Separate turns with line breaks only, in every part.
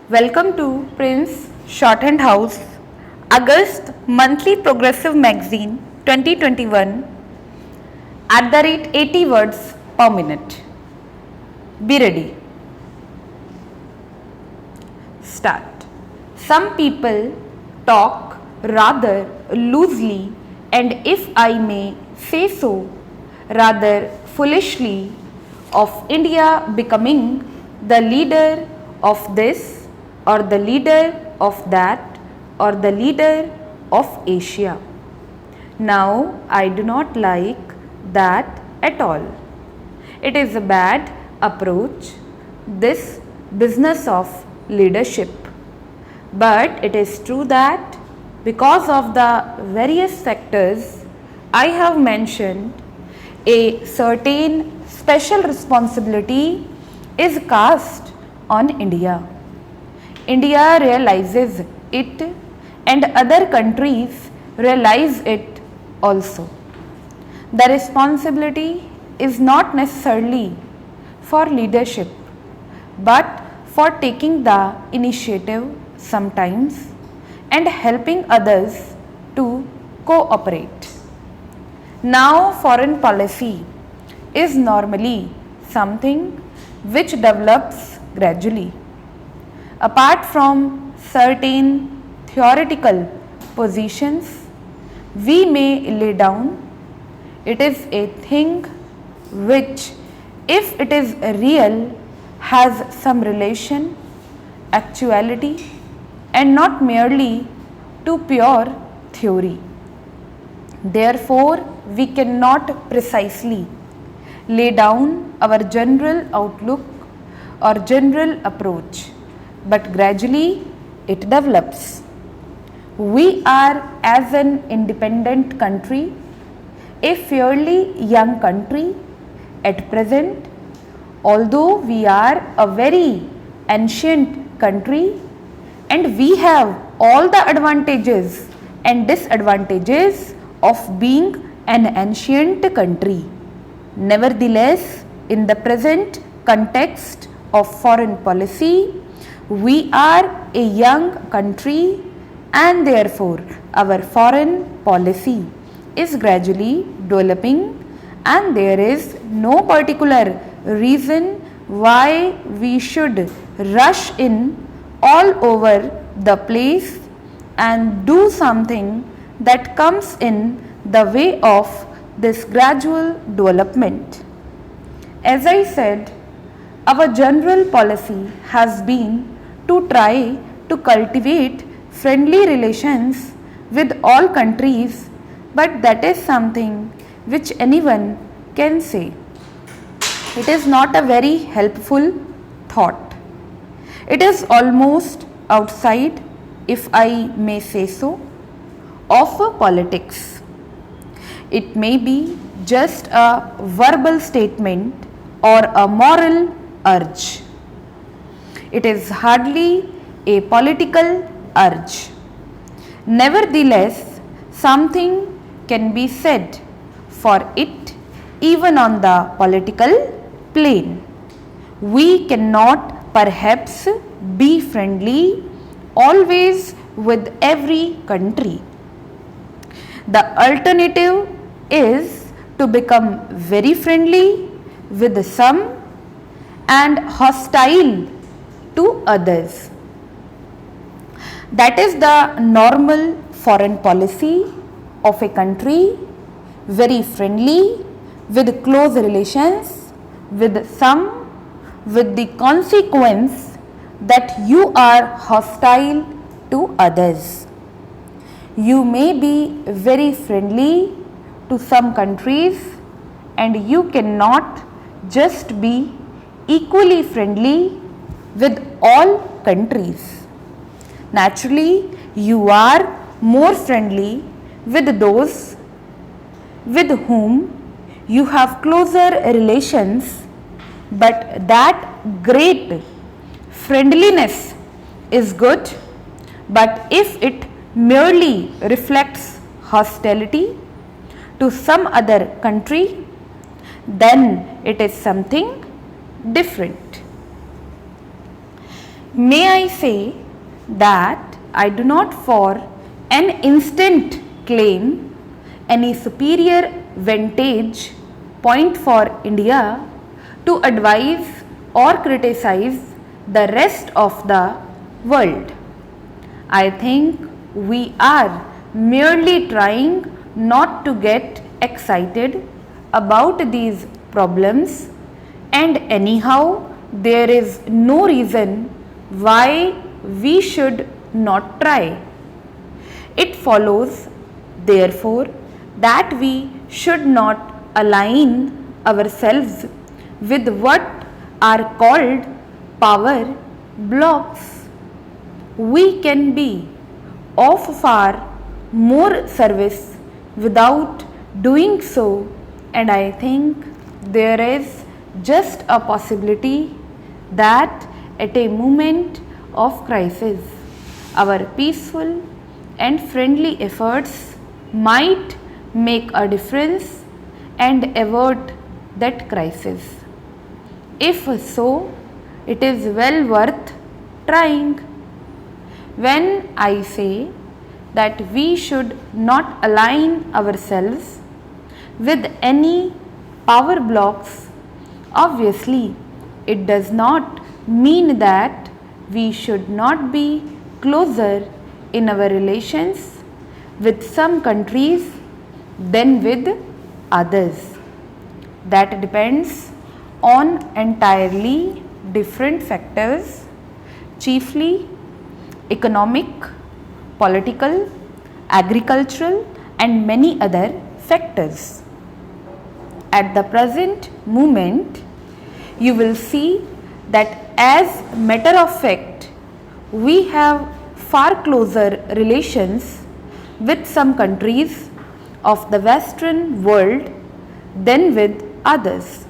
Welcome to Prince Shorthand House, August Monthly Progressive Magazine 2021 at the rate 80 words per minute. Be ready. Start. Some people talk rather loosely and, if I may say so, rather foolishly of India becoming the leader of this or the leader of that or the leader of Asia. Now, I do not like that at all. It is a bad approach, this business of leadership. But it is true that because of the various factors I have mentioned, a certain special responsibility is cast on India. India realizes it and other countries realize it also. The responsibility is not necessarily for leadership but for taking the initiative sometimes and helping others to cooperate. Now, foreign policy is normally something which develops gradually. Apart from certain theoretical positions we may lay down, it is a thing which, if it is real, has some relation, actuality, and not merely to pure theory. Therefore, we cannot precisely lay down our general outlook or general approach, but gradually it develops. We are, as an independent country, a fairly young country at present, although we are a very ancient country and we have all the advantages and disadvantages of being an ancient country. Nevertheless, in the present context of foreign policy, we are a young country and therefore our foreign policy is gradually developing, and there is no particular reason why we should rush in all over the place and do something that comes in the way of this gradual development. As I said, our general policy has been to try to cultivate friendly relations with all countries, but that is something which anyone can say. It is not a very helpful thought. It is almost outside, if I may say so, of politics. It may be just a verbal statement or a moral urge. It is hardly a political urge. Nevertheless, something can be said for it even on the political plane. We cannot perhaps be friendly always with every country. The alternative is to become very friendly with some and hostile to others. That is the normal foreign policy of a country, very friendly with close relations with some, with the consequence that you are hostile to others. You may be very friendly to some countries and you cannot just be equally friendly with all countries. Naturally, you are more friendly with those with whom you have closer relations, but that great friendliness is good, but if it merely reflects hostility to some other country, then it is something different. May I say that I do not for an instant claim any superior vantage point for India to advise or criticize the rest of the world. I think we are merely trying not to get excited about these problems, and anyhow, there is no reason why we should not try. It follows, therefore, that we should not align ourselves with what are called power blocks. We can be of far more service without doing so, and I think there is just a possibility that at a moment of crisis, our peaceful and friendly efforts might make a difference and avert that crisis. If so, it is well worth trying. When I say that we should not align ourselves with any power blocks, obviously it does not mean that we should not be closer in our relations with some countries than with others. That depends on entirely different factors, chiefly economic, political, agricultural, and many other factors. At the present moment, you will see that as matter of fact, we have far closer relations with some countries of the Western world than with others.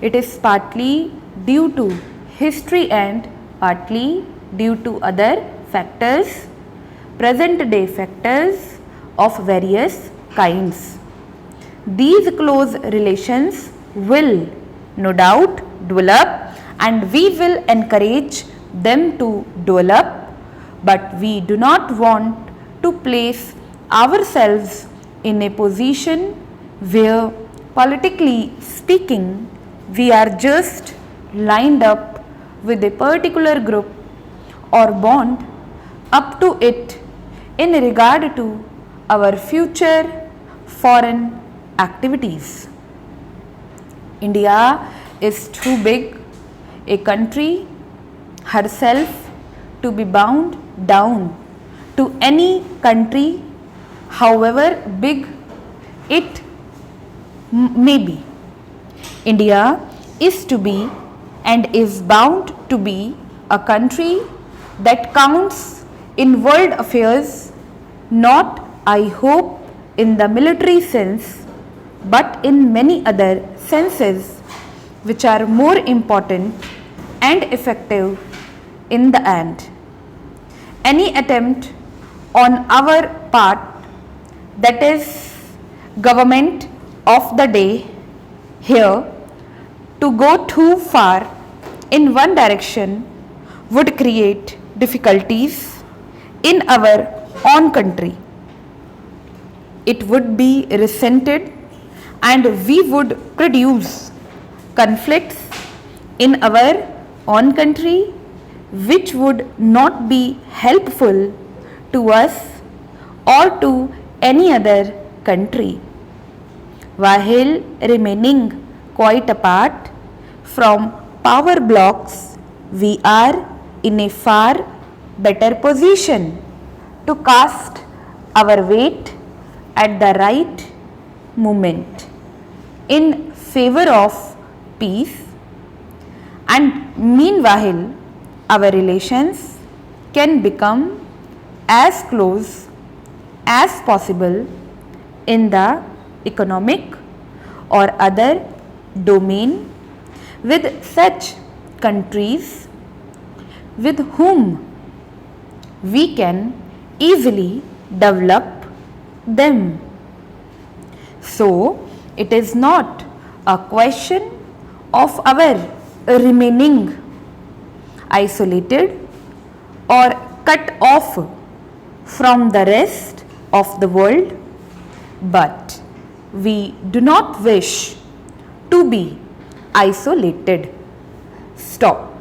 It is partly due to history and partly due to other factors, present day factors of various kinds. These close relations will no doubt develop, and we will encourage them to develop, but we do not want to place ourselves in a position where, politically speaking, we are just lined up with a particular group or bond up to it in regard to our future foreign activities. India is too big a country herself to be bound down to any country, however big it may be. India is to be and is bound to be a country that counts in world affairs, not, I hope, in the military sense, but in many other senses which are more important and effective in the end. Any attempt on our part, that is government of the day here, to go too far in one direction would create difficulties in our own country. It would be resented and we would produce conflicts in our own country which would not be helpful to us or to any other country. While remaining quite apart from power blocks, we are in a far better position to cast our weight at the right moment in favor of peace, and meanwhile our relations can become as close as possible in the economic or other domain with such countries with whom we can easily develop them. So, it is not a question of our remaining, isolated or cut off from the rest of the world, but we do not wish to be isolated. Stop.